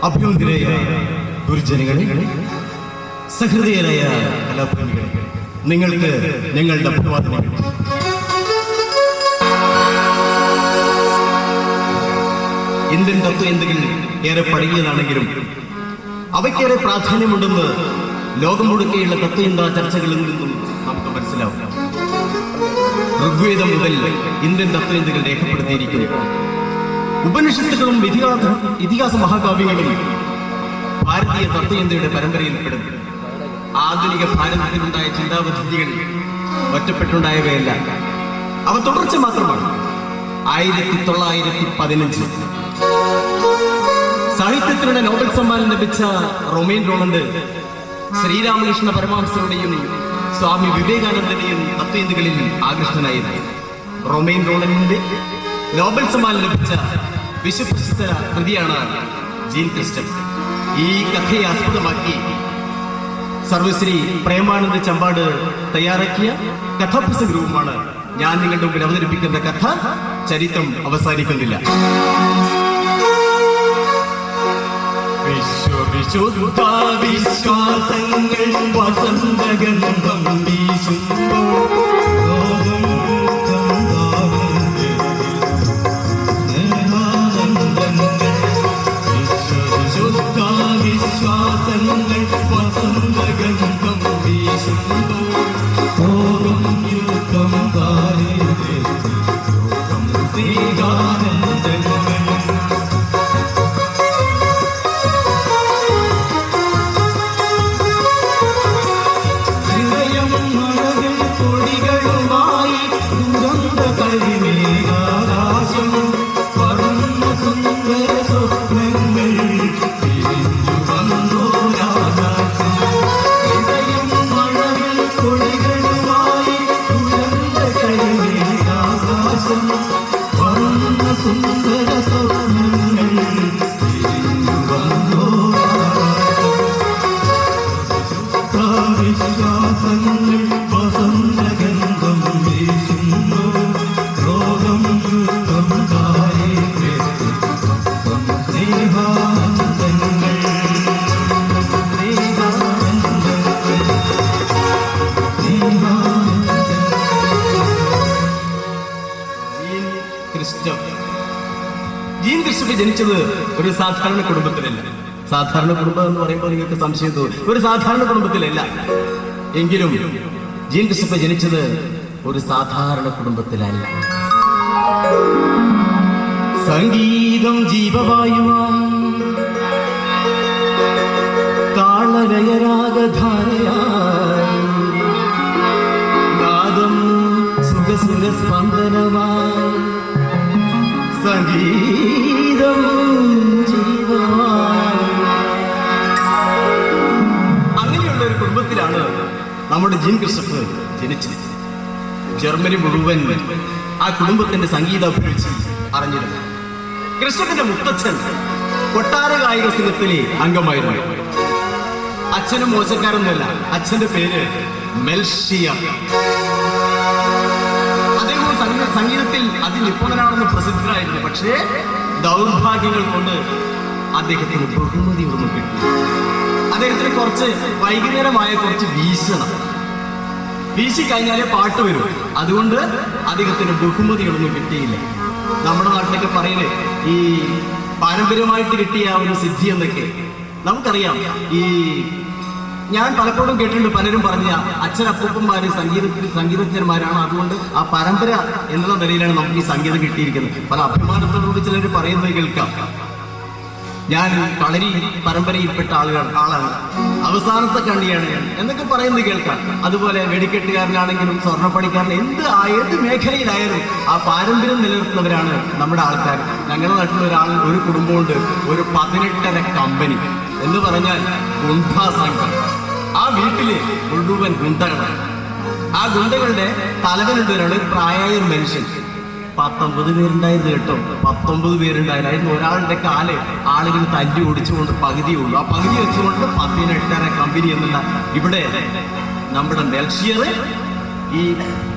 അഭ്യുദയ ഗുരുജനങ്ങളെ, സഹൃദയരായ കലാപ്രേമികളെ, നിങ്ങൾക്ക് ഞങ്ങളുടെ അഭിവാദനങ്ങൾ. ഇന്ത്യൻ തത്വചിന്തകൾ ഏറെ പഴകിയതാണെങ്കിലും അവയ്ക്കേറെ പ്രാധാന്യമുണ്ടെന്ന് ലോകം മുഴുക്കെയുള്ള തത്വചിന്താ ചർച്ചകളിൽ നിന്നും നമുക്ക് മനസ്സിലാവും. ഋഗ്വേദം മുതൽ ഇന്ത്യൻ തത്വചിന്തകൾ രേഖപ്പെടുത്തിയിരിക്കുന്നു. ഉപനിഷത്തുകളും ഇതിഹാസ മഹാകാവ്യങ്ങളും ഭാരതീയ തത്വചിന്തയുടെ പരമ്പരയിൽപ്പെടുന്നു. ആധുനിക ഭാരതത്തിലുണ്ടായ ചിന്താപദ്ധതികൾ ഒറ്റപ്പെട്ടുണ്ടായവയല്ല, അവ തുടർച്ച മാത്രമാണ്. 1915 സാഹിത്യത്തിനുള്ള നോബൽ സമ്മാനം ലഭിച്ച റൊമേൻ റോളണ്ട് ശ്രീരാമകൃഷ്ണ പരമഹംസരുടെയും സ്വാമി വിവേകാനന്ദന്റെയും തത്വചിന്തകളിൽ ആകൃഷ്ടനായിരുന്നു. റൊമേൻ റോളണ്ടിന്റെ നോബൽ സമ്മാനം ലഭിച്ച വിശ്വപ്രസിദ്ധ കൃതിയാണ് ജീൻ ക്രിസ്റ്റഫ്. ഈ കഥയെ ആസ്പദമാക്കി സർവശ്രീ പ്രേമാനന്ദ ചമ്പാട് തയ്യാറാക്കിയ കഥാപ്രസംഗവുമാണ് ഞാൻ നിങ്ങളുടെ മുമ്പിൽ അവതരിപ്പിക്കുന്ന കഥ. ചരിത്രം അവസാനിക്കുന്നില്ല. വിശ്വവിശുദ്ധ വിശ്വാസങ്ങൾ വസന്തഗന്ധം വീശുമ്പോൾ വിശ്വവിശുദ്ധ വിശ്വാസങ്ങൾ വസന്തഗന്ധം വീശുമ്പോൾ ഓരം യുദ്ധം ജനിച്ചത് ഒരു സാധാരണ കുടുംബത്തിലല്ല. സാധാരണ കുടുംബം എന്ന് പറയുമ്പോൾ നിങ്ങൾക്ക് സംശയം തോന്നും. ഒരു സാധാരണ കുടുംബത്തിലല്ല. എങ്കിലും ജീൻ ക്രിസ്റ്റഫ് ജനിച്ചത് ഒരു സാധാരണ കുടുംബത്തിലല്ല. സംഗീതം ജീവവായുവായി താളലയരാഗധാരയായി നാദം സുഖസുരസ്പന്ദനമായി സംഗീതം അങ്ങനെയുള്ള ഒരു കുടുംബത്തിലാണ് നമ്മുടെ ജീൻ ക്രിസ്റ്റഫ് ജനിച്ചത്. ജർമ്മനി മുഴുവൻ ആ കുടുംബത്തിന്റെ സംഗീത അഭിരുചി അറിഞ്ഞിരുന്നു. ക്രിസ്റ്റഫിന്റെ മുത്തച്ഛൻ കൊട്ടാര ഗായക സംഘത്തിലെ അംഗമായിരുന്നു. അച്ഛനും മോശക്കാരൊന്നുമല്ല. അച്ഛന്റെ പേര് മെൽഷിയർ. സംഗീതത്തിൽ അതിനിപുണനാണെന്ന് പ്രസിദ്ധനായിരുന്നു. പക്ഷേ ദൗർഭാഗ്യങ്ങൾ കൊണ്ട് അദ്ദേഹത്തിന് ബഹുമതി ഒന്നും കിട്ടി. അദ്ദേഹത്തിന് കുറച്ച് വൈകുന്നേരമായ കുറച്ച് വീശിക്കഴിഞ്ഞാലേ പാട്ട് വരും. അതുകൊണ്ട് അദ്ദേഹത്തിന് ബഹുമതികളൊന്നും കിട്ടിയില്ല. നമ്മുടെ നാട്ടിലൊക്കെ പറയുന്നത് ഈ പാരമ്പര്യമായിട്ട് കിട്ടിയ ഒരു സിദ്ധി എന്നൊക്കെ നമുക്കറിയാം. ഈ ഞാൻ പലപ്പോഴും കേട്ടിട്ടുണ്ട്, പലരും പറഞ്ഞ അച്ഛനപ്പൂപ്പന്മാര് സംഗീതജ്ഞന്മാരാണ്, അതുകൊണ്ട് ആ പരമ്പര എന്നുള്ള നിലയിലാണ് നമുക്ക് ഈ സംഗീതം കിട്ടിയിരിക്കുന്നത്. പല അഭിമാനത്തോടുകൂടി ചിലർ പറയുന്നത് കേൾക്കാം. ഞാൻ കളരി പരമ്പരയിൽപ്പെട്ട ആളാണ്, അവസാനത്തെ കണ്ണിയാണ് ഞാൻ എന്നൊക്കെ പറയുന്നത് കേൾക്കാം. അതുപോലെ വെടിക്കെട്ടുകാരനാണെങ്കിലും സ്വർണ്ണപ്പണിക്കാരൻ ഏത് മേഖലയിലായാലും ആ പാരമ്പര്യം നിലനിർത്തുന്നവരാണ് നമ്മുടെ ആൾക്കാർ. ഞങ്ങളുടെ നാട്ടിൽ ഒരു കുടുംബമുണ്ട്, ഒരു 18 കമ്പനി എന്ന് പറഞ്ഞാൽ ഗുണ്ടാ സംഘം. ആ വീട്ടില് മുഴുവൻ ഗുണ്ടകളാണ്. ആ ഗുണ്ടകളുടെ തലവനുണ്ടായിരുന്നു ഒരു പ്രായമായ ഒരു മനുഷ്യൻ. 19 പേരുണ്ടായിരുന്നു കേട്ടോ. 19 പേരുണ്ടായിരുന്നു. ഒരാളുടെ കാല് ആളുകൾ തല്ലി ഓടിച്ചുകൊണ്ട് പകുതിയുള്ളൂ. ആ പകുതി വെച്ചുകൊണ്ട് 18 കമ്പനി എന്നുള്ള ഇവിടെ നമ്മുടെ മെൽഷിയർ ഈ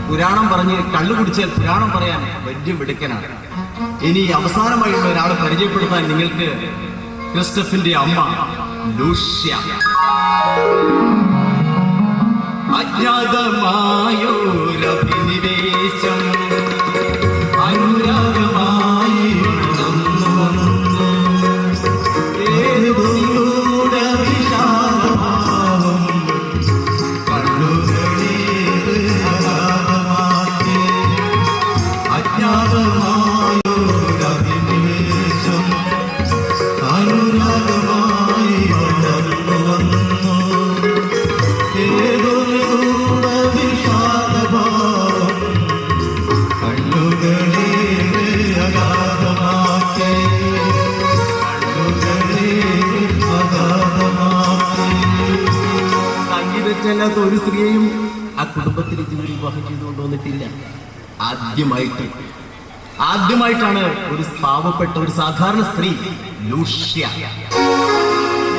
പുരാണം പറഞ്ഞ് കള്ളു കുടിച്ചാൽ പുരാണം പറയാൻ വലിയ മിടുക്കനാണ്. ഇനി അവസാനമായിട്ടുള്ള ഒരാളെ പരിചയപ്പെടുത്താൻ നിങ്ങൾക്ക് ക്രിസ്റ്റഫിന്റെ അമ്മ ലൂഷ്യ. അജ്ഞാതമായോരഭിനിവേശം അനുരാഗമായി വളർന്നു വന്നു. ഏതോടെ വിഷാദഭാവം കണ്ണുകളേറെ അഗാധമാക്കി. അജ്ഞാതമായോരഭിനിവേശം അനുരാഗമായി വളർന്നു വന്നു. ഏതൊരു വിഷാദഭാവം കണ്ണുകളേറെ അഗാധമാക്കി. കണ്ണുകളേറെ അഗാധമാക്കി. സംഗീതജ്ഞല്ലാത്ത ഒരു സ്ത്രീയെയും ആ കുടുംബത്തിൽ ഇതുവരെ വിവാഹം ചെയ്തു കൊണ്ടുവന്നിട്ടില്ല. ആദ്യമായിട്ടാണ് ഒരു പാവപ്പെട്ട ഒരു സാധാരണ സ്ത്രീ ലൂഷ്യ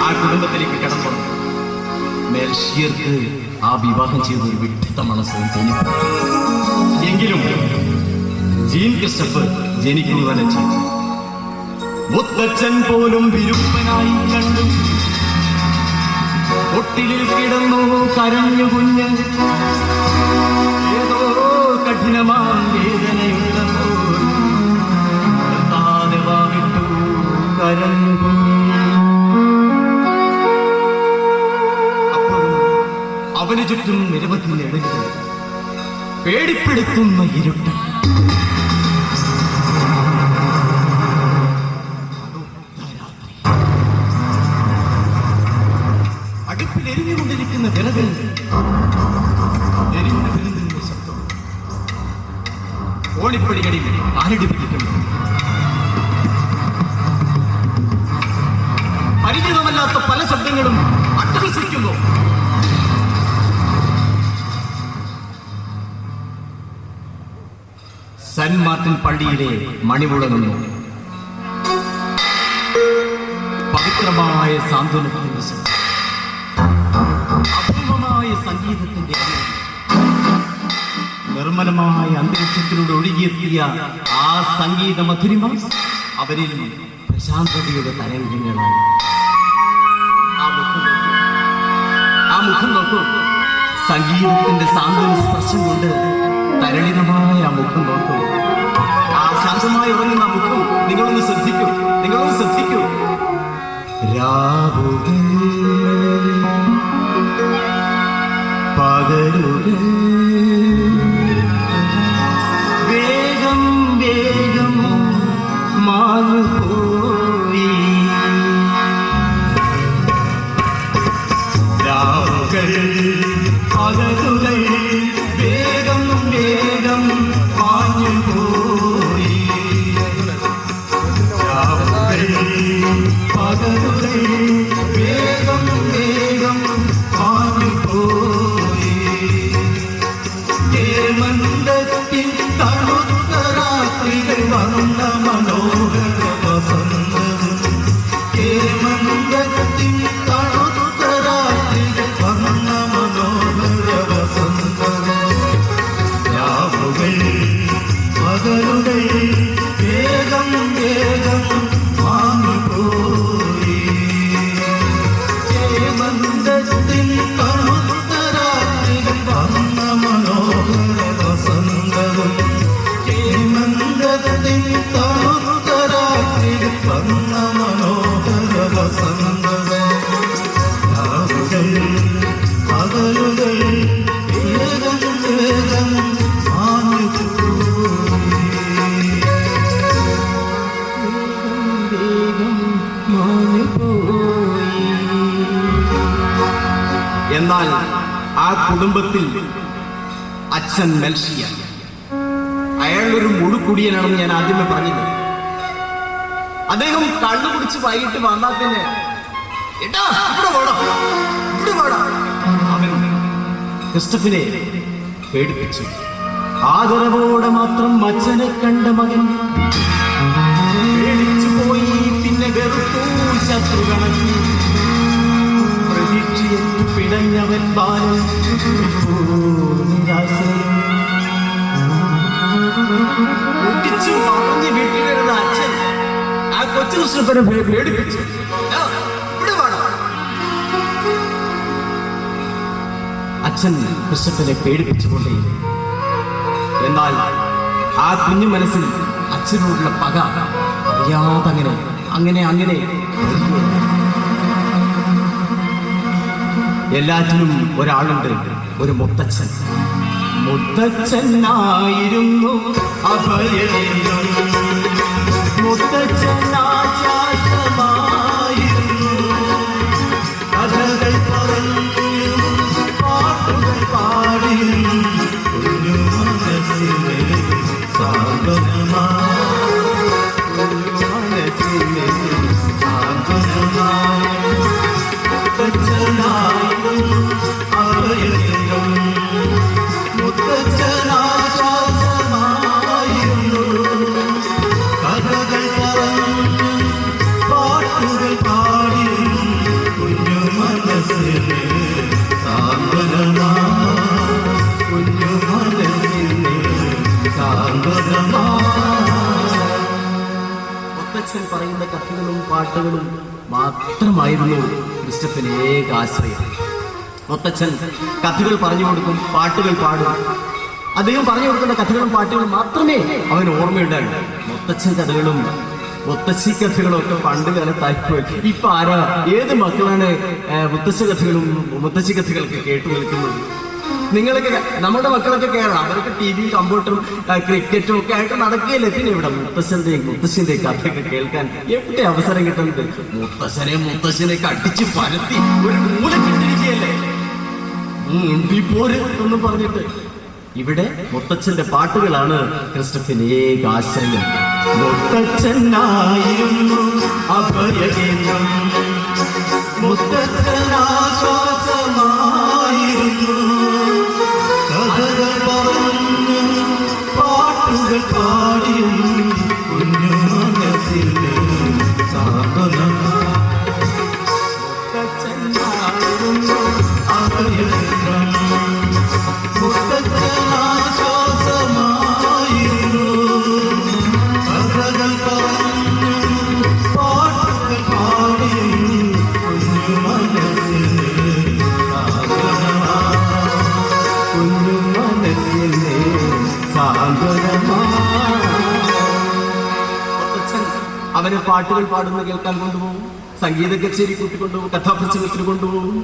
ആ കുടുംബത്തിലേക്ക് കടന്നു വന്നത്. മെൽഷിയർക്ക് ആ വിവാഹം ചെയ്ത ഒരു വിഡ്ഢിത്ത മനസ്സും തോന്നിപ്പോ. എങ്കിലും ജീൻ ക്രിസ്റ്റഫർ ജനിക്കുക തന്നെ ചെയ്തു. മുത്തച്ഛൻ പോലും വിരുപ്പനായി കണ്ടു. തൊട്ടിലിൽ കിടന്നു കരഞ്ഞു കുഞ്ഞ്. ഏതോ കഠിനമാം വേദനയുള്ളപ്പോൾ വാവിട്ടു കരഞ്ഞു കുഞ്ഞ്. അവന് ചുറ്റും നിരവധി നിഴലുകൾ, പേടിപ്പെടുത്തുന്ന ഇരുട്ട്. അടുപ്പിൽ എരിഞ്ഞുകൊണ്ടിരിക്കുന്ന വിറകൾ എരിഞ്ഞു വരുന്ന ശബ്ദം. ഓണിപ്പടികളിൽ ആരടിപ്പിക്കുന്നു. പരിചിതമല്ലാത്ത പല ശബ്ദങ്ങളും അട്ടഹസിക്കുന്നു. സെന്റ് മാർട്ടിൻ പള്ളിയിലെ മണിമുഴങ്ങുന്നു. പവിത്രമായ സാന്ത്വനത്തിന്റെ ശബ്ദം, അപൂർവമായ സംഗീതത്തിന്റെ നിർമ്മലമായ അന്തരീക്ഷത്തിലൂടെ ഒഴുകിയെത്തിയ ആ സംഗീത മധുരിമ അവരിൽ പ്രശാന്തതയുടെ തരംഗങ്ങളാണ്. ആ മുഖം നോക്കൂ. സംഗീതത്തിന്റെ സാന്ത്വന സ്പർശം കൊണ്ട് തരളിതമായ ആ മുഖം നോക്കൂ. ആ ശാന്തമായി ഉറങ്ങുന്ന മുഖം നിങ്ങളൊന്ന് ശ്രദ്ധിക്കൂ. രാവുകൾ പകലുകൾ വേഗം വേഗം മാഞ്ഞുപോയി. രാവുകൾ പകലുകൾ വേഗം വേഗം മാഞ്ഞുപോയി. രാവുകൾ പകലുകൾ വേഗം വേഗം മാഞ്ഞുപോയി. ഹേമന്തത്തിൻ തണുത്ത രാത്രികൾ വന്ന മനോഹര വസന്തവും. ഹേമന്തത്തിൻ തണുത്ത രാത്രികൾ വന്ന മനോഹര വസന്തവും. രാവുകൾ പകലുകൾ വേഗം വേഗം മാഞ്ഞുപോയി. ഹേമന്തത്തിൻ തണുത്ത രാത്രികൾ വന്ന മനോഹര വസന്തവും. ഹേമന്തത്തിൻ തണുത്ത രാത്രികൾ വന്ന മനോഹര വസന്തവും. രാവുകൾ പകലുകൾ വേഗം വേഗം എന്നാൽ ആ കുടുംബത്തിൽ അച്ഛൻ മെൽഷിയ, അയാളൊരു മുഴുക്കുടിയനാണെന്ന് ഞാൻ ആദ്യമേ പറഞ്ഞില്ല. അദ്ദേഹം കള്ളു കുടിച്ച് വൈകിട്ട് വന്നാൽ പിന്നെ അവൻ ക്രിസ്റ്റഫിനെ പേടിപ്പിച്ചു. ആദരവോടെ മാത്രം അച്ഛനെ കണ്ട മകൻ പേടിച്ചു പോയി. പിന്നെ വെറുത്തു ശത്രുഗണത്തിൽ. പ്രതീക്ഷയെത്തു പിടഞ്ഞവൻ ബാലൻ നിരാശയും വീട്ടിൽ വരുന്ന അച്ഛൻ ആ കൊച്ചു കൃഷ്ണപ്പനെ പേടിപ്പിച്ചു. അച്ഛൻ ക്രിസ്റ്റഫനെ പേടിപ്പിച്ചുകൊണ്ടേയിരുന്നു. എന്നാൽ ആ കുഞ്ഞു മനസ്സിൽ അച്ഛനോടുള്ള പക അറിയാതെ അങ്ങനെ എല്ലാറ്റിനും ഒരാളുണ്ട്, ഒരു മുത്തച്ഛൻ. മുത്തച്ഛനായിരുന്നു അഭയം, മുത്തച്ഛനാശ്വാസമായിരുന്നു. കഥകൾ പറഞ്ഞു പാട്ടുകൾ പാടി കുഞ്ഞു മനസ്സിനെ മുത്തച്ഛൻ പറയുന്ന കഥകളും പാട്ടുകളും മാത്രമായിരുന്നു ക്രിസ്റ്റഫിന് ഏക ആശ്രയം. മുത്തച്ഛൻ കഥകൾ പറഞ്ഞു കൊടുക്കും, പാട്ടുകൾ പാടും. അദ്ദേഹം പറഞ്ഞു കൊടുക്കുന്ന കഥകളും പാട്ടുകളും മാത്രമേ അവന് ഓർമ്മയുണ്ടാകൂ. മുത്തച്ഛൻ കഥകളും മുത്തശ്ശി കഥകളും ഒക്കെ പണ്ട് കാലത്തായിപ്പോയി. ഇപ്പൊ ആരാ, ഏത് മക്കളാണ് മുത്തശ്ശി കഥകളും മുത്തശ്ശി കഥകളൊക്കെ കേട്ടു നിൽക്കുന്നത്? നിങ്ങളൊക്കെ, നമ്മുടെ മക്കളൊക്കെ കേരളം, അവർക്ക് ടി വി, കമ്പ്യൂട്ടറും ക്രിക്കറ്റും ഒക്കെ ആയിട്ട് നടക്കുകയല്ലേ. പിന്നെ ഇവിടെ മുത്തശ്ശന്റെയും മുത്തശ്ശിന്റെയും കഥയൊക്കെ കേൾക്കാൻ എവിടെ അവസരം കിട്ടുന്നത്? മുത്തശ്ശനെ അടിച്ച് പരത്തി ഒരു മൂല കിട്ടിയിരിക്കുകയല്ലേ പോര് എന്നും പറഞ്ഞിട്ട്. ഇവിടെ മുത്തച്ഛന്റെ പാട്ടുകളാണ് ക്രിസ്റ്റഫിന് ഏക ആശ്രയം. മുത്തച്ഛനായിരുന്നു അഭയകേന്ദ്രം, മുത്തച്ഛനാശ്വാസമായിരുന്നു. കഥകൾ പറഞ്ഞു പാട്ടുകൾ പാടിയും കുഞ്ഞു മനസ്സിന്റെ സാന്ത്വനം. മുത്തച്ഛനായിരുന്നു അഭയകേന്ദ്രം, മുത്തച്ഛനാശ്വാസമായിരുന്നു. കഥകൾ പറഞ്ഞു പാട്ടുകൾ പാടിയും കുഞ്ഞു മനസ്സിന്റെ മുത്തച്ഛൻ അവന് പാട്ടുകൾ പാടുന്ന കേൾക്കാൻ കൊണ്ടുപോകും, സംഗീത കച്ചേരി കൂട്ടിക്കൊണ്ടുപോകും, കഥാപ്രസംഗത്തിന് കൊണ്ടുപോകും,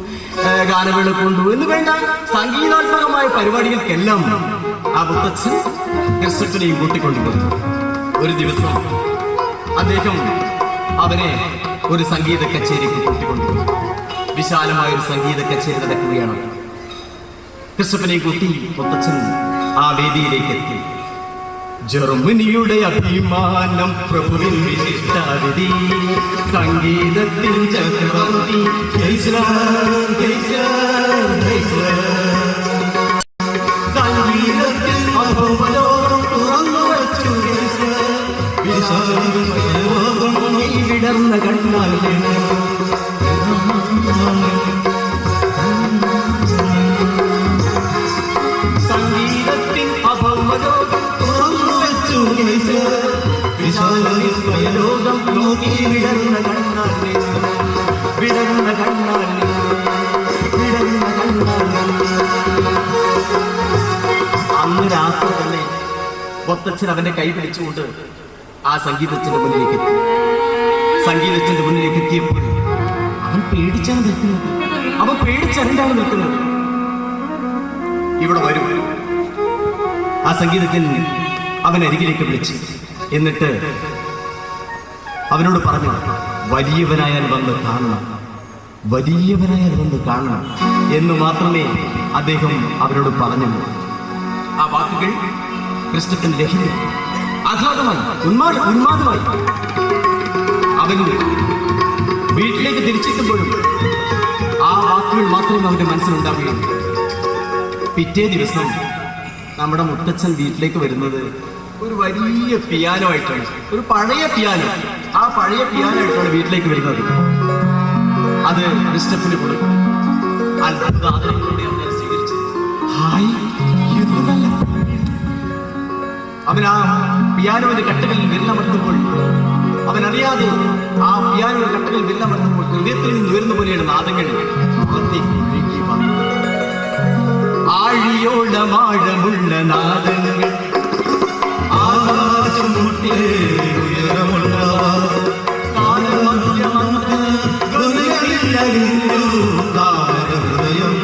ഗാനമേള കൊണ്ടുപോകും എന്ന് വേണ്ട സംഗീതാത്മകമായ പരിപാടികൾക്കെല്ലാം ആ മുത്തച്ഛൻ ക്രിസ്റ്റഫിനെയും കൂട്ടിക്കൊണ്ടുപോകും. ഒരു ദിവസം അദ്ദേഹം അവനെ ഒരു സംഗീത കച്ചേരിക്ക് കൂട്ടിക്കൊണ്ടുപോകും. വിശാലമായ ഒരു സംഗീത കച്ചേരി നടക്കുകയാണ്. ക്രിസ്റ്റഫനെ കൂട്ടി മുത്തച്ഛൻ ആ വേദിയിലേക്ക് എത്തി. ജർമ്മനിയുടെ അഭിമാനം, പ്രഭുവിൻ വിശിഷ്ടാതിഥി, സംഗീതത്തിൻ ചക്രവർത്തി, സംഗീതത്തിൽ അഭവലോകം തുറന്നു വച്ചു. വിടർന്ന കണ്ണാൽ സംഗീതത്തിൻ അഭവലോകം തുറന്നു വെച്ചു. ലോകം നോക്കി വിടർന്ന കണ്ണാൽ വിടർന്ന കണ്ണാൽ വിടർന്ന കണ്ണാൽ. അന്ന് രാത്രി തന്നെ മുത്തച്ഛൻ അവന്റെ കൈ പിടിച്ചുകൊണ്ട് ആ സംഗീതത്തിന്റെ മുന്നിലേക്ക് എത്തി. സംഗീതത്തിന്റെ മുന്നിലേക്ക് എത്തിയപ്പോൾ അവൻ പേടിച്ചാണ് നിൽക്കുന്നത്. അവൻ പേടിച്ചറിഞ്ഞാണ് നിൽക്കുന്നത്. ഇവിടെ വരൂ. ആ സംഗീതത്തിൽ അവൻ അരികിലേക്ക് വിളിച്ചു. എന്നിട്ട് അവനോട് പറഞ്ഞു, വലിയവനായാൽ വന്ന് കാണണം, വലിയവനായാൽ വന്ന് കാണണം എന്ന് മാത്രമേ അദ്ദേഹം അവരോട് പറഞ്ഞുള്ളൂ. ആ വാക്കുകൾ ക്രിസ്റ്റഫിന് ലഹരി, ആഘാതമായി, ഉന്മാദമായി. അവൻ വീട്ടിലേക്ക് തിരിച്ചെത്തുമ്പോഴും ആ വാക്കുകൾ മാത്രമേ അവന്റെ മനസ്സിലുണ്ടാവുകയുള്ളൂ. പിറ്റേ ദിവസം നമ്മുടെ മുത്തച്ഛൻ വീട്ടിലേക്ക് വരുന്നത് ഒരു വലിയ പിയാനോ ആയിട്ടാണ്, ഒരു പഴയ പിയാനോ. ആ പഴയ പിയാനോ ആയിട്ടാണ് വീട്ടിലേക്ക് വരുന്നത്. അത് ക്രിസ്റ്റഫിന് കൊടുക്കും. അത്ഭുത ആദരങ്ങളോടെ അവനെ സ്വീകരിച്ചു. ഹായ്, അവൻ ആ പിയാനോയുടെ കട്ടകളിൽ വിരലമർത്തുമ്പോൾ, അവനറിയാതെ ആ പിയാനോയുടെ കട്ടകളിൽ വിരലമർത്തുമ്പോൾ ഹൃദയത്തിൽ നിന്ന് ഉയർന്നു പോലെയാണ് നാദങ്ങൾ പുറത്തേക്ക് ഒഴുകി വന്നത്. ആഴിയോളമാഴമുള്ള നാദങ്ങൾ ആകാശം മുട്ടേ ഉയരമുള്ളവ താരഹൃദയം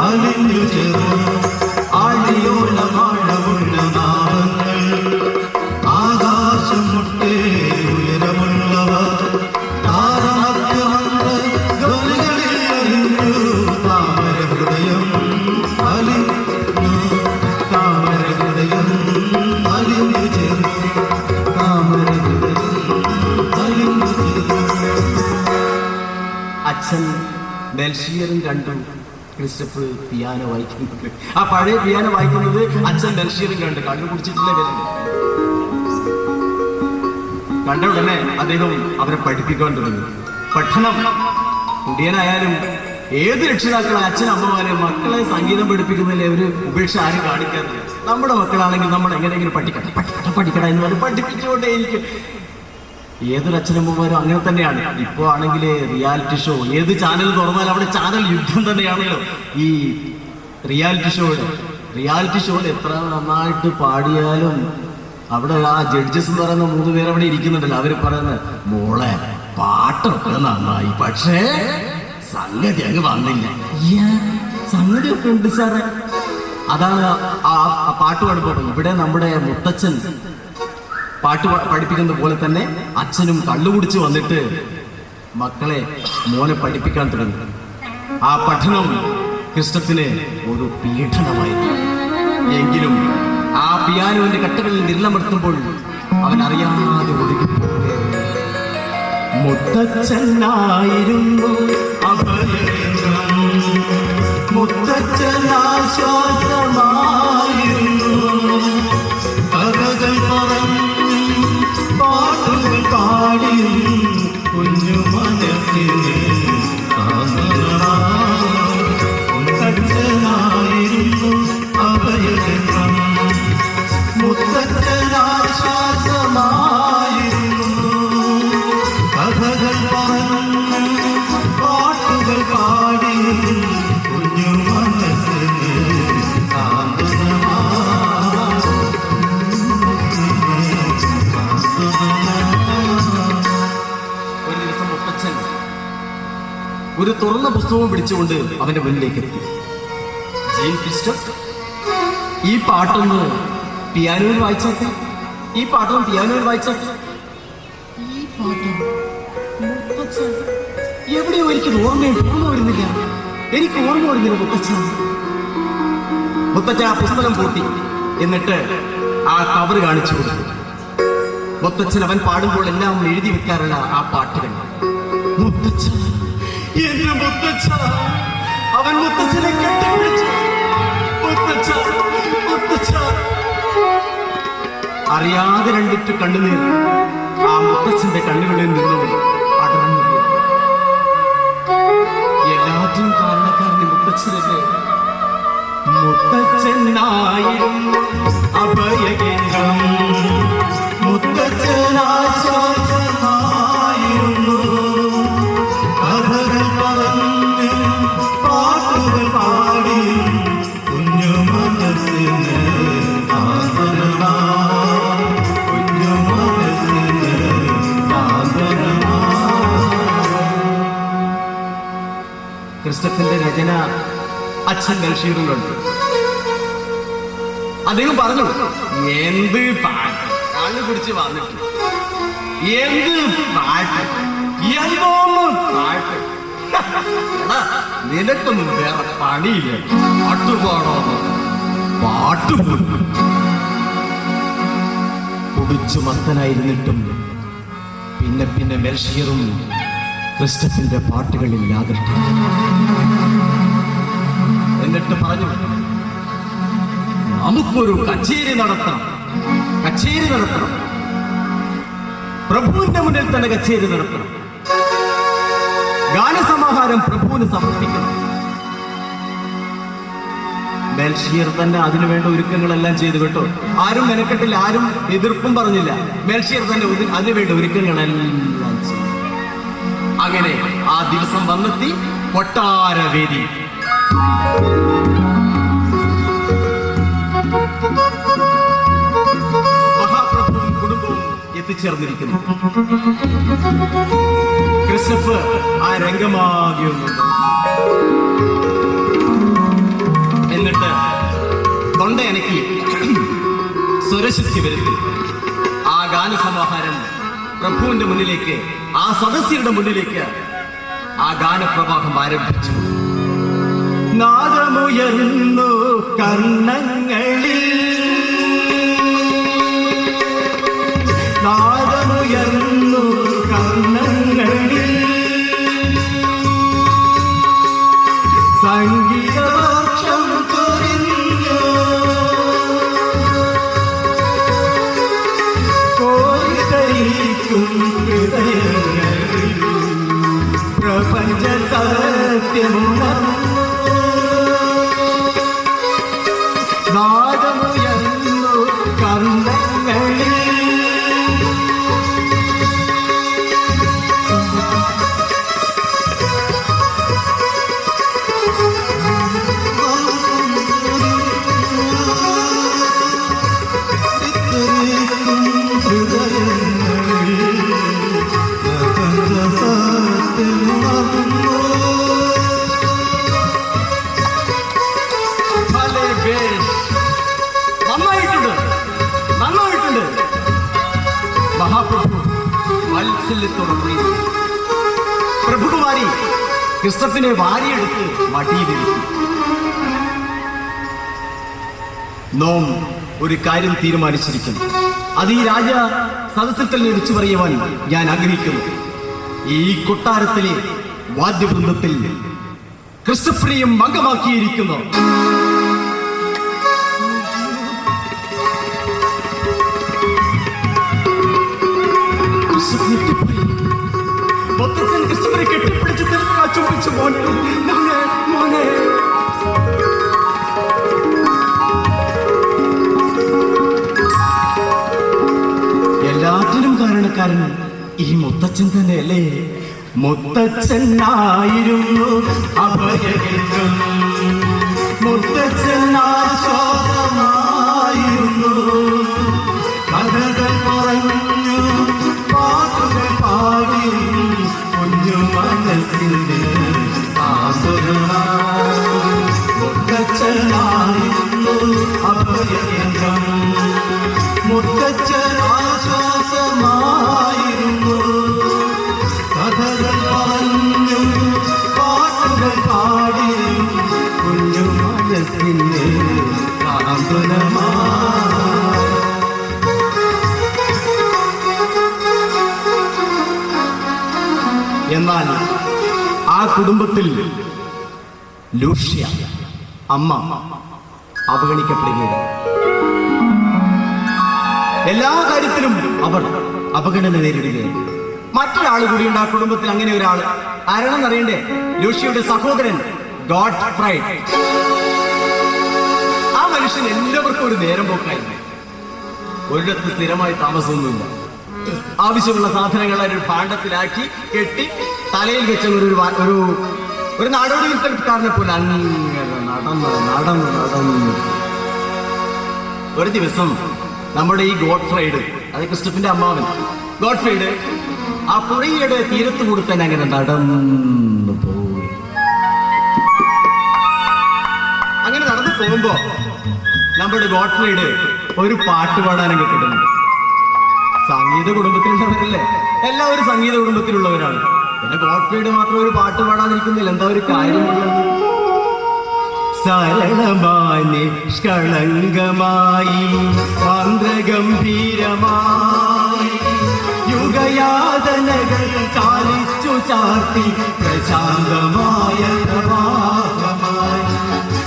അലിഞ്ഞു ചേർന്നു ആഴിയോളമാഴമുള്ള നാദങ്ങൾ ആകാശം മുട്ടേ ഉയരമുള്ളവ താരമധ്യമങ്ങൾ ധ്വനികളിൽ അലിഞ്ഞു താമരഹൃദയം അലിഞ്ഞു താമരഹൃദയം അലിഞ്ഞു ചേർന്നു താമരഹൃദയം അലിഞ്ഞു ചേർന്നു. അച്ഛൻ ബെൽഷിയറും കണ്ടു ക്രിസ്റ്റഫ് പിയാനോ വായിക്കുന്നത്. ആ പഴയ പിയാനോ വായിക്കുന്നത് അച്ഛൻ ബെൽഷിയറും കണ്ടു. കണ്ണു കുടിച്ചിട്ടില്ല വരുന്നത്. കണ്ട ഉടനെ അദ്ദേഹം അവരെ പഠിപ്പിക്കാൻ തുടങ്ങി. പഠനം കുടിയനായാലും ഏത് രക്ഷിതാക്കളെ അച്ഛനമ്മമാരെ മക്കളെ സംഗീതം പഠിപ്പിക്കുന്നതിലെ ഒരു ഉപേക്ഷ ആരും കാണിക്കാറില്ല. നമ്മുടെ മക്കളാണെങ്കിൽ നമ്മൾ എങ്ങനെയെങ്കിലും പഠിക്കട്ടെ എന്ന് പറഞ്ഞ് പഠിപ്പിച്ചുകൊണ്ടേയിരിക്കും. ഏതൊരു അച്ഛനമ്മമാരും അങ്ങനെ തന്നെയാണ്. ഇപ്പോൾ ആണെങ്കിൽ റിയാലിറ്റി ഷോ ഏത് ചാനൽ തുറന്നാൽ അവിടെ ചാനൽ യുദ്ധം തന്നെയാണല്ലോ. ഈ റിയാലിറ്റി ഷോയിൽ എത്ര നന്നായിട്ട് പാടിയാലും അവിടെ ആ ജഡ്ജസ് എന്ന് പറയുന്ന 3 പേര് അവിടെ ഇരിക്കുന്നുണ്ടല്ലോ. അവർ പറയുന്നത് മോളെ പാട്ടൊക്കെ നന്നായി, പക്ഷേ സംഗതി അങ്ങ് വന്നില്ല. സംഗതിയൊക്കെ ഉണ്ട് സാറേ. അതാണ് ആ പാട്ട് പാടുമ്പോൾ ഇവിടെ നമ്മുടെ മുത്തച്ഛൻ പാട്ട് പഠിപ്പിക്കുന്ന പോലെ തന്നെ അച്ഛനും കള്ളുകുടിച്ച് വന്നിട്ട് മക്കളെ മോനെ പഠിപ്പിക്കാൻ തുടങ്ങി. ആ പഠനം ക്രിസ്റ്റഫിന് ഒരു പീഡനമായിരുന്നു. എങ്കിലും ആ പിയാനോന്റെ കട്ടകളിൽ നിരലമർത്തുമ്പോൾ അവൻ അറിയാതെ ഒഴുകിപ്പോകുകയായിരുന്നു. മുത്തച്ഛനായിരുന്നു അഭയം, മുത്തച്ഛനാശ്വാസമായിരുന്നു. കഥകൾ പറഞ്ഞു പാട്ടുകൾ പാടിയും കുഞ്ഞു മനസ്സിന് മുത്തച്ഛനായിരുന്നു അഭയം, മുത്തച്ഛനാശ്വാസമായിരുന്നു. കഥകൾ പറഞ്ഞു പാട്ടുകൾ പാടിയും കുഞ്ഞു മനസ്സിന് ഒരു ദിവസം മുത്തച്ഛൻ ഒരു തുറന്ന പുസ്തകവും പിടിച്ചുകൊണ്ട് അവന്റെ മുന്നിലേക്ക് എത്തി. ജീൻ ക്രിസ്റ്റഫ്, ഈ പാട്ടൊന്ന് പിയാനോയിൽ വായിച്ചാട്ടെ, ഈ പാട്ടൊന്ന് പിയാനോയിൽ വായിച്ചാട്ടെ. ഈ പാട്ട് മുത്തച്ഛൻ എവിടെയോ എനിക്കത് ഓർമ്മ വരുന്നില്ല. മുത്തച്ഛൻ ആ പുസ്തകം പൂട്ടി. എന്നിട്ട് ആ കവർ കാണിച്ചു കൊടുത്തു. മുത്തച്ഛൻ അവൻ പാടുമ്പോൾ എല്ലാം എഴുതി വെക്കാറുള്ള ആ പാട്ടുകൾ. മുത്തച്ഛ, എന്റെ മുത്തച്ഛ, അവൻ മുത്തച്ഛനെ കെട്ടിപ്പിടിച്ചു. മുത്തച്ഛ, മുത്തച്ഛ. അറിയാതെ 2 കണ്ണുനീർ ആ മുത്തച്ഛന്റെ കണ്ണുകളിൽ നിന്നും അടർന്നു. എല്ലാറ്റിനും കാരണക്കാരൻ മുത്തച്ഛനല്ലേ. മുത്തച്ഛനായിരുന്നു അഭയകേന്ദ്രം, മുത്തച്ഛനാശ്വാസമായിരുന്നു. കഥകൾ പറഞ്ഞു പാട്ടുകൾ പാടിയും കുഞ്ഞു മനസ്സിന് സാന്ത്വനമാ, കുഞ്ഞു മനസ്സിന് സാന്ത്വനമാ. ക്രിസ്റ്റഫിന്റെ രചന അച്ഛൻ ബെൽഷിയറും കണ്ടു. അദ്ദേഹം പറഞ്ഞു, എന്ത് പാട്ട്, കണ്ണു പിടിച്ച് വന്നിട്ട് എന്ത് പാട്ട്, എന്തോന്ന് പാട്ട്. നിനക്കൊന്നും വേറെ പണിയില്ല, പാട്ടുപാടോന്ന് പാട്ട് കുടിച്ചു മത്തനായിരുന്നിട്ടും പിന്നെ ബെൽഷിയറും ക്രിസ്റ്റഫിന്റെ പാട്ടുകളിൽ ആകട്ടെ. എന്നിട്ട് പറഞ്ഞു, നമുക്കൊരു കച്ചേരി നടത്തണം. പ്രഭുവിന്റെ മുന്നിൽ തന്നെ കച്ചേരി നടത്തണം. ഗാനസമാഹാരം പ്രഭുവിന് സമർപ്പിക്കണം. ബെൽഷിയർ തന്നെ അതിനുവേണ്ട ഒരുക്കങ്ങളെല്ലാം ചെയ്തു കേട്ടോ. ആരും മെനക്കെട്ടില്ല, ആരും എതിർപ്പും പറഞ്ഞില്ല. ബെൽഷിയർ തന്നെ അതിനുവേണ്ട ഒരുക്കങ്ങളെല്ലാം ചെയ്തു. അങ്ങനെ ആ ദിവസം വന്നെത്തി. കൊട്ടാരവേദി എത്തിച്ചേർന്നിരിക്കുന്നു. ക്രിസ്റ്റഫ് ആ രംഗമാകിയൊന്നു എന്നിട്ട് തൊണ്ടയനക്കി സ്വരശുദ്ധി വരുത്തി ആ ഗാനസമാഹാരം പ്രഭുവിന്റെ മുന്നിലേക്ക്, ആ സദസ്യരുടെ മുന്നിലേക്ക് ആ ഗാനപ്രവാഹം ആരംഭിച്ചു. നാദമുയർന്നു കർണങ്ങളിൽ, നാദമുയർന്നു കർണങ്ങളിൽ, സംഗീതവർഷം ചൊരിഞ്ഞു, കോരിത്തരിക്കും ഹൃദയങ്ങളിൽ പ്രപഞ്ച സത്യമുണർന്നു. നാദമുയർന്നു കർണങ്ങളിൽ, മഹാപ്രഭു വാത്സല്യത്തോടെ പ്രഭുകുമാരി ക്രിസ്റ്റഫിനെ വാരിയെടുത്ത് മടിയിലിരുത്തി. നോം ഒരു കാര്യം തീരുമാനിച്ചിരിക്കുന്നു. അത് ഈ രാജ സദസ്സിൽ തന്നെ വിളിച്ചു പറയുവാൻ ഞാൻ ആഗ്രഹിക്കുന്നു. ഈ കൊട്ടാരത്തിലെ വാദ്യവൃന്ദത്തിൽ ക്രിസ്റ്റഫിനെയും അംഗമാക്കിയിരിക്കുന്നു. ക്രിസ്റ്റഫിനെ കെട്ടിപ്പിടിച്ച് ചുംബിച്ചു. മോനെ മോനെ മോനെ, എല്ലാറ്റിനും കാരണക്കാരൻ ഈ മുത്തച്ഛൻ തന്നെയല്ലേ? മുത്തച്ഛനായിരുന്നു അഭയകേന്ദ്രം, മുത്തച്ഛൻ ആശ്വാസമായിരുന്നു. കഥകൾ പറഞ്ഞു, പാട്ടുകൾ പാടി, കുഞ്ഞു മനസ്സിന്റെ സാന്ത്വനമായി. മുത്തച്ഛനായിരുന്നു അഭയകേന്ദ്രം, മുത്തച്ഛൻ ആശ്വാസമായിരുന്നു. കഥകൾ പറഞ്ഞു, പാട്ടുകൾ പാടി, കുഞ്ഞു മനസ്സിന്റെ സാന്ത്വനമായി. എന്നാൽ ആ കുടുംബത്തിൽ ലൂഷ്യ അമ്മ അവഗണിക്കപ്പെടുകയാണ്. എല്ലാ കാര്യത്തിലും അവർ അവഗണന നേരിടുകയാണ്. മറ്റൊരാൾ കൂടിയുണ്ട് ആ കുടുംബത്തിൽ. അങ്ങനെ ഒരാൾ ആരാണെന്ന് അറിയണ്ടേ? ലൂഷ്യയുടെ സഹോദരൻ ഗോഡ്ഫ്രൈഡ്. ആ മനുഷ്യൻ എല്ലാവർക്കും ഒരു നേരം പോക്കായിരുന്നു. ഒരിടത്ത് സ്ഥിരമായി താമസമൊന്നുമില്ല. ആവശ്യമുള്ള സാധനങ്ങൾ ഒരു ഭാണ്ഡത്തിലാക്കി കെട്ടി തലയിൽ വെച്ച ഒരു നാടോടി വിൽപ്പനക്കാരനെ പോലെ അങ്ങനെ നടന്ന് നടന്ന് നടന്ന് ഒരു ദിവസം നമ്മുടെ ഈ ഗോഡ്ഫ്രൈഡ്, അത് ക്രിസ്റ്റഫിന്റെ അമ്മാവൻ ഗോഡ്ഫ്രൈഡ്, ആ പുഴയുടെ തീരത്ത് കൂടി തന്നെ അങ്ങനെ നടന്നു പോയി. അങ്ങനെ നടന്നു പോകുമ്പോ നമ്മുടെ ഗോഡ്ഫ്രൈഡ് ഒരു പാട്ട് പാടാനൊക്കെ തുടങ്ങി. സംഗീത കുടുംബത്തിലുള്ളവരല്ലേ, എല്ലാവരും സംഗീത കുടുംബത്തിലുള്ളവരാണ്. പിന്നെ ഗോഡ്ഫ്രൈഡ് മാത്രം ഒരു പാട്ട് പാടാതിരിക്കുന്നില്ല. എന്താ ഒരു കാര്യമുള്ളത്? സരളമായി നിഷ്കളങ്കമായി മന്ത്രഗംഭീരമായി യുഗയാതനകൾ ചാലിച്ചു ചാർത്തി പ്രശാന്തമായ പ്രവാഹമായി.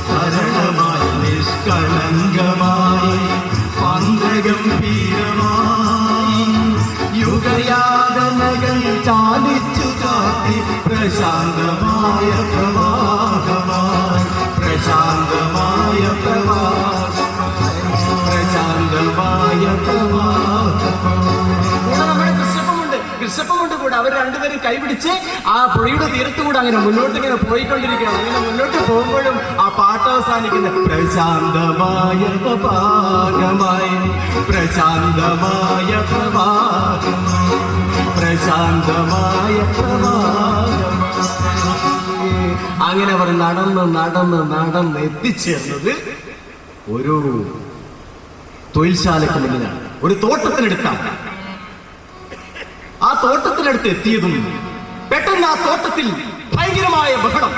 സരളമായി നിഷ്കളങ്കമായി മന്ത്രഗംഭീരമായി യുഗയാതനകൾ ചാലിച്ചു ചാർത്തി പ്രശാന്തമായ പ്രവാഹമായി. പ്രശാന്തമായ പ്രവാഹമായി, പ്രശാന്തമായ പ്രവാഹമായി. നമ്മുടെ ക്രിസ്റ്റഫുമുണ്ട് കൂടെ. പോകുന്നുണ്ട്. അവർ രണ്ടുപേരും കൈപിടിച്ച് ആ പുഴയുടെ തീരത്തുകൂടെ അങ്ങനെ മുന്നോട്ട് ഇങ്ങനെ പോയിക്കൊണ്ടിരിക്കുകയാണ്. അങ്ങനെ മുന്നോട്ട് പോകുമ്പോഴും ആ പാട്ട് അവസാനിക്കുന്ന പ്രശാന്തമായ പ്രഭാതമായി, പ്രശാന്തമായ പ്രഭാതമായി, പ്രശാന്തമായ പ്രഭാതമായി. അങ്ങനെ അവർ നടന്ന് നടന്ന് നടന്ന് എത്തിച്ചേർന്നത് ഒരു തൊഴിൽശാലയ്ക്ക് മുന്നിലാണ്, ഒരു തോട്ടത്തിനടുത്താണ്. ആ തോട്ടത്തിനടുത്ത് എത്തിയതും പെട്ടെന്ന് ആ തോട്ടത്തിൽ ഭയങ്കരമായ ബഹളം.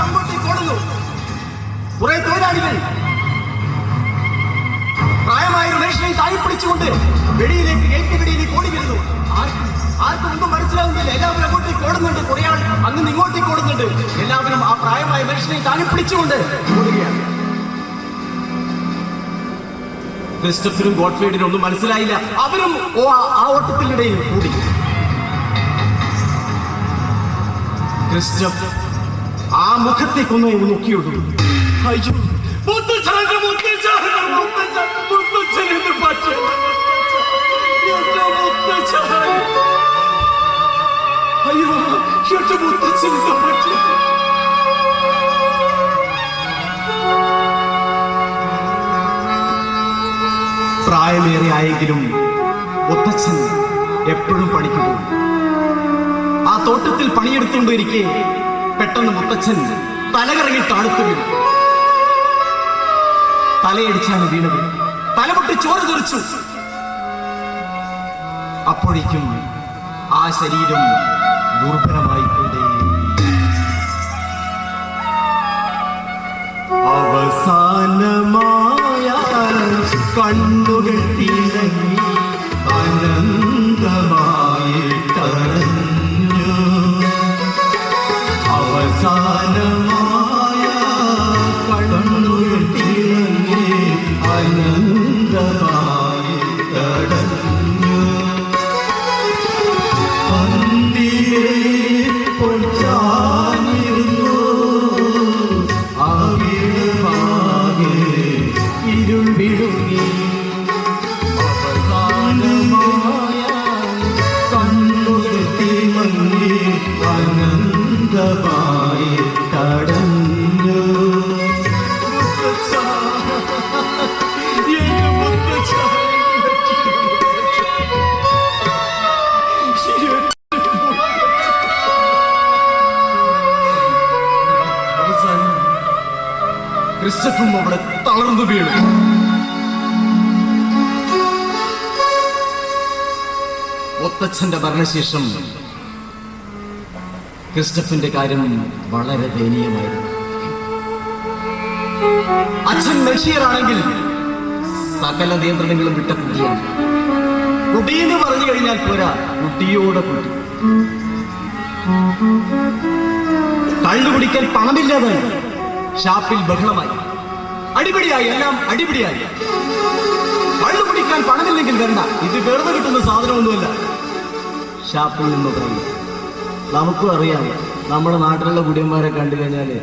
അങ്ങോട്ടേക്ക് ഓടുന്നു കുറെ തൊഴിലാളികൾ. പ്രായമായ ഒരു മനുഷ്യനെ താഴെ പിടിച്ചുകൊണ്ട് വെടിയിലേക്ക് ഗേറ്റ് വെടിയിലേക്ക് ഓടി വരുന്നു. ആർക്കും ഒന്നും മനസ്സിലാവുന്നില്ല. എല്ലാവരും അങ്ങോട്ടേക്ക് ഓടുന്നുണ്ട്. കുറെ ആൾ അങ്ങ് ഇങ്ങോട്ടേക്ക് ഓടുന്നുണ്ട്. എല്ലാവരും ആ പ്രായമായ മനുഷ്യനെ താഴെ പിടിച്ചുകൊണ്ട് ഓടുകയാണ്. ക്രിസ്റ്റഫിനും ഗോഡ്ഫ്രീഡിനും ഒന്നും മനസ്സിലായില്ല. അവരും ആ ഓട്ടത്തിനിടയിൽ കൂടി. ക്രിസ്റ്റഫ് ആ മുഖത്തേക്കൊന്ന് നോക്കിയോളൂ. അയ്യോ, അയ്യോ, മുത്തച്ഛനെ പറ്റി. പ്രായമേറെ ആയെങ്കിലും മുത്തച്ഛൻ എപ്പോഴും പണിക്ക് പോകും. ആ തോട്ടത്തിൽ പണിയെടുത്തുകൊണ്ടിരിക്കെ പെട്ടെന്ന് മുത്തച്ഛൻ തലകറങ്ങി താഴ്ത്തു വീണു. തലയടിച്ചാണ് വീണത്. തലപൊട്ടി ചോര തെറിച്ചു. അപ്പോഴേക്കും ആ ശരീരം ദുർബലമായിക്കൊണ്ടേ. അവസാനമായ കണ്ണുകൾ തിളങ്ങി അനന്തമായി തടഞ്ഞു. അവസാനമായ കണ്ണുകൾ തിളങ്ങി അനന്തമായി തടഞ്ഞു. പന്തിരെ പൊച്ചാനിരുന്നു അവിടുമാകെ ഇരുൾ വിടുങ്ങി. അവസാനമായ കണ്ണുകൾ തിളങ്ങി അനന്തമായി തടഞ്ഞു. ക്രിസ്റ്റഫും അവിടെ തളർന്നു വീണു. മുത്തച്ഛന്റെ മരണശേഷം ക്രിസ്റ്റഫിന്റെ കാര്യം വളരെ ദയനീയമായിരുന്നു. അച്ഛൻ മെഷീറാണെങ്കിൽ സകല നിയന്ത്രണങ്ങളും വിട്ട കുട്ടിയാണ്. കുട്ടിയെന്ന് പറഞ്ഞു കഴിഞ്ഞാൽ പോരാ, കുട്ടിയോടെ കുട്ടി. കള്ളുകുടിക്കാൻ പണമില്ലാതായി. ഷാപ്പിൽ ബഹളമായി, അടിപിടിയായി, എല്ലാം അടിപിടിയായി. കള്ളു കുടിക്കാൻ പണമില്ലെങ്കിൽ വേണ്ട, ഇത് വെറുതെ കിട്ടുന്ന സാധനമൊന്നുമല്ല. ഷാപ്പിൽ നിന്ന് പറഞ്ഞു. നമുക്കും അറിയാം, നമ്മുടെ നാട്ടിലുള്ള കുടിയന്മാരെ കണ്ടു കഴിഞ്ഞാല്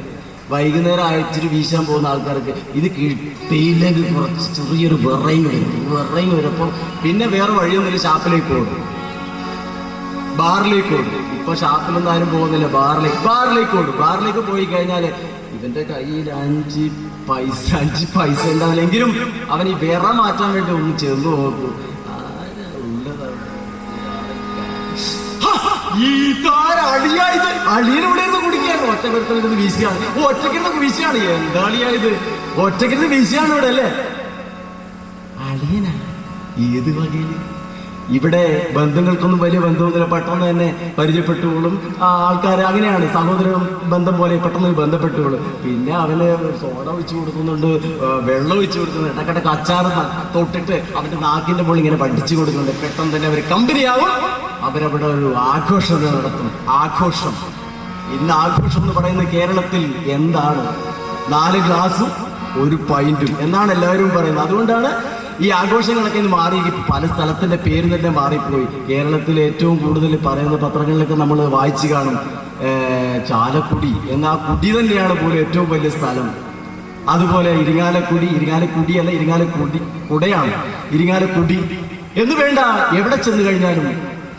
വൈകുന്നേരം അയച്ചിട്ട് വീശാൻ പോകുന്ന ആൾക്കാർക്ക് ഇത് കിട്ടിയില്ലെങ്കിൽ കുറച്ച് ചെറിയൊരു വിറയും വരും. പിന്നെ വേറെ വഴിയൊന്നുമില്ല, ഷാപ്പിലേക്ക് പോകും, ബാറിലേക്ക് ഓടും. ഇപ്പൊ ഷാപ്പിലൊന്നും ആരും പോകുന്നില്ല, ബാറിലേക്ക് ഓടും. ബാറിലേക്ക് പോയി കഴിഞ്ഞാല് ഇവന്റെ കയ്യിൽ 5 പൈസ ഉണ്ടാവില്ലെങ്കിലും അവൻ ഈ വിറ മാറ്റാൻ വേണ്ടി ഒന്ന് ചെന്ന് നോക്കും. അളിയനെവിടെയിരുന്ന് കുടിക്കുകയാണ്. ഒറ്റക്കിരുന്ന് വീശിയാണ്. ഒറ്റക്കിരുന്ന് വീശിയാണ്. എന്താ അളിയായത്? ഒറ്റക്കിരുന്ന് വീശിയാണ് ഇവിടെ അല്ലേ? അളിയനാ? ഏത് വകയില്? ഇവിടെ ബന്ധങ്ങൾക്കൊന്നും വലിയ ബന്ധമൊന്നുമില്ല, പെട്ടെന്ന് തന്നെ പരിചയപ്പെട്ടുകൊള്ളും ആൾക്കാർ. അങ്ങനെയാണ്, സഹോദര ബന്ധം പോലെ പെട്ടെന്ന് ബന്ധപ്പെട്ടുകൊള്ളും. പിന്നെ അവന് സോഡ ഒഴിച്ചു കൊടുക്കുന്നുണ്ട്, വെള്ളം ഒഴിച്ചു കൊടുക്കുന്നുണ്ട്, ഇടക്കിടക്ക് അച്ചാറ് തൊട്ടിട്ട് അവന്റെ നാക്കിന്റെ മുകളിൽ ഇങ്ങനെ പഠിച്ചു കൊടുക്കുന്നുണ്ട്. പെട്ടെന്ന് തന്നെ അവർ കമ്പനിയാവും. അവരവിടെ ഒരു ആഘോഷം നടത്തും. ആഘോഷം. ഇന്ന് ആഘോഷം എന്ന് പറയുന്നത് കേരളത്തിൽ എന്താണ്? 4 ഗ്ലാസും 1 പൈന്റും എന്നാണ് എല്ലാവരും പറയുന്നത്. അതുകൊണ്ടാണ് ഈ ആഘോഷങ്ങളൊക്കെ ഇന്ന് മാറി. പല സ്ഥലത്തിന്റെ പേര് തന്നെ മാറിപ്പോയി. കേരളത്തിൽ ഏറ്റവും കൂടുതൽ പറയുന്ന പത്രങ്ങളിലൊക്കെ നമ്മൾ വായിച്ചു കാണും, ചാലക്കുടി എന്ന കുടി തന്നെയാണ് പോലും ഏറ്റവും വലിയ സ്ഥലം. അതുപോലെ ഇരിങ്ങാലക്കുടിയല്ല, കുടയാണ്. ഇരിങ്ങാലക്കുടി എന്ന് വേണ്ട, എവിടെ ചെന്ന് കഴിഞ്ഞാലും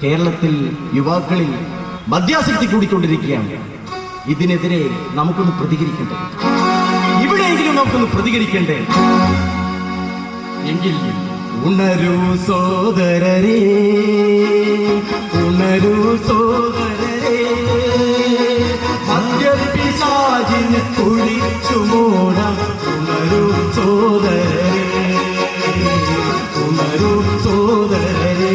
കേരളത്തിൽ യുവാക്കളിൽ മദ്യാസക്തി കൂടിക്കൊണ്ടിരിക്കുകയാണ്. ഇതിനെതിരെ നമുക്കൊന്ന് പ്രതികരിക്കണ്ടേ? ഇവിടെയെങ്കിലും നമുക്കൊന്ന് പ്രതികരിക്കണ്ടേ? എങ്കിൽ ഉണരൂ സോദരരേ, ഉണരൂ സോദരരേ, മദ്യപിശാചിനെ കുഴിച്ചു മൂടാം. ഉണരൂ സോദരരേ, ഉണരൂ സോദരരേ.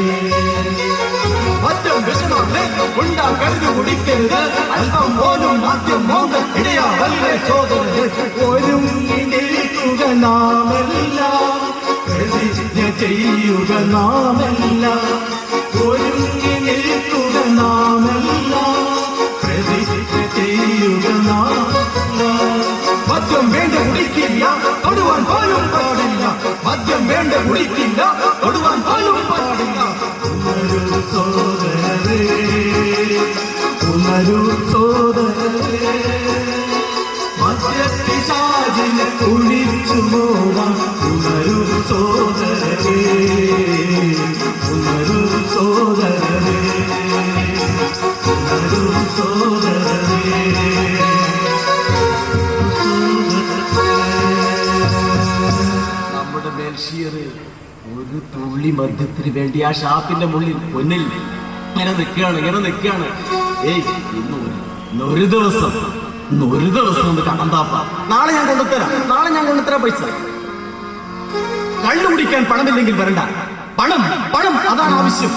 മദ്യം വിഷമാണ്, ഉണ്ടാക്കരുത്, കുടിക്കരുത്, അല്പം പോലും മദ്യം മോങ്ങ ഇടയാവല്ലേ സോദരരേ. ഒരുങ്ങി നിൽക്കുക നാമെല്ലാം, പ്രതിജ്ഞ ചെയ്യുക നാമെല്ലാം. ഒരുങ്ങി നിൽക്കുക നാമെല്ലാം, പ്രതിജ്ഞ ചെയ്യുക നാമെല്ലാം. മദ്യം വേണ്ട കുടിക്കില്ല, തൊടുവാൻ പോലും പാടില്ല. മദ്യം വേണ്ട കുടിക്കില്ല, തൊടുവാൻ പോലും പാടില്ല. ഉണരൂ സോദരരേ, ഉണരൂ സോദരരേ, മദ്യപിശാചിനെ കുഴിച്ചു മൂടാം. ഉണരൂ സോദരരേ, ഉണരൂ സോദരരേ, ഉണരൂ സോദരരേ. നമ്മുടെ ബഷീർ ഒരു തുള്ളി മദ്യത്തിന് വേണ്ടി ആ ഷാപ്പിന്റെ മുന്നിൽ പൊന്നിൽ ഇങ്ങനെ നിൽക്കുകയാണ്. ഏയ് ഇന്നൊരു ദിവസം ഒന്ന് കണ്ടാപ്പ, നാളെ ഞാൻ കൊണ്ടുത്തരാം പൈസ. കള്ളു കുടിക്കാൻ പണമില്ലെങ്കിൽ വരണ്ട, പണം അതാണ് ആവശ്യം.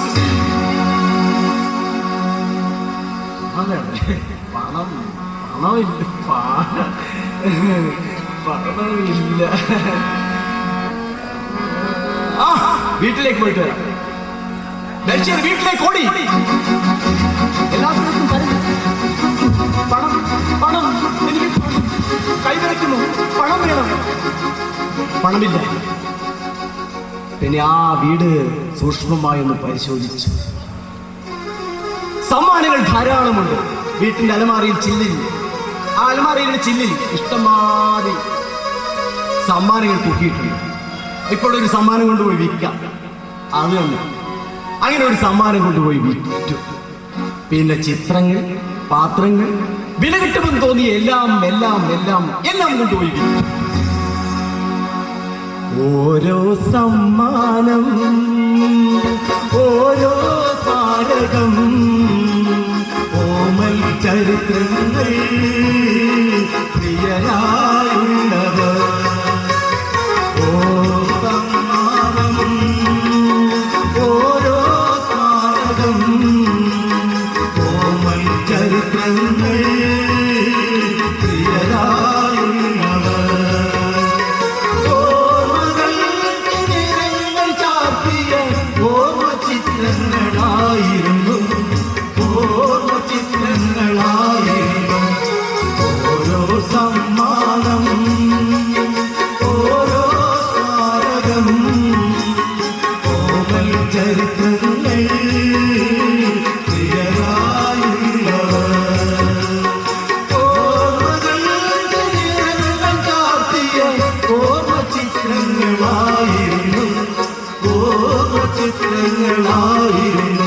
പണമില്ല. വീട്ടിലേക്ക് പോയിട്ട് വരാം. ബഷീർ വീട്ടിലേക്ക് ഓടി. എല്ലാ സ്ഥലത്തും പണം എനിക്ക് കൈവരയ്ക്കുന്നു, പണം വേണം. പണമില്ല. പിന്നെ ആ വീട് സൂക്ഷ്മമായി പരിശോധിച്ചു. സമ്മാനങ്ങൾ ധാരാളമുണ്ട്. വീട്ടിന്റെ അലമാരയുടെ ചില്ലിൽ ഇഷ്ടംമാതിരി സമ്മാനങ്ങൾ തൂക്കിയിട്ടുണ്ട്. ഇപ്പോൾ ഒരു സമ്മാനം കൊണ്ടുപോയി വിൽക്കാം. അത് തന്നെ, അങ്ങനെ ഒരു സമ്മാനം കൊണ്ടുപോയി വിറ്റു. പിന്നെ ചിത്രങ്ങൾ, പാത്രങ്ങൾ, വില കിട്ടുമെന്ന് തോന്നിയ എല്ലാം കൊണ്ടുപോയി വിറ്റു. ഓരോ സമ്മാനം, ഓരോ താരകം, ഓമൽ ചരിത്രങ്ങൾ, പ്രിയരായുള്ളവർ. ചിത്രങ്ങളായിരുന്നു.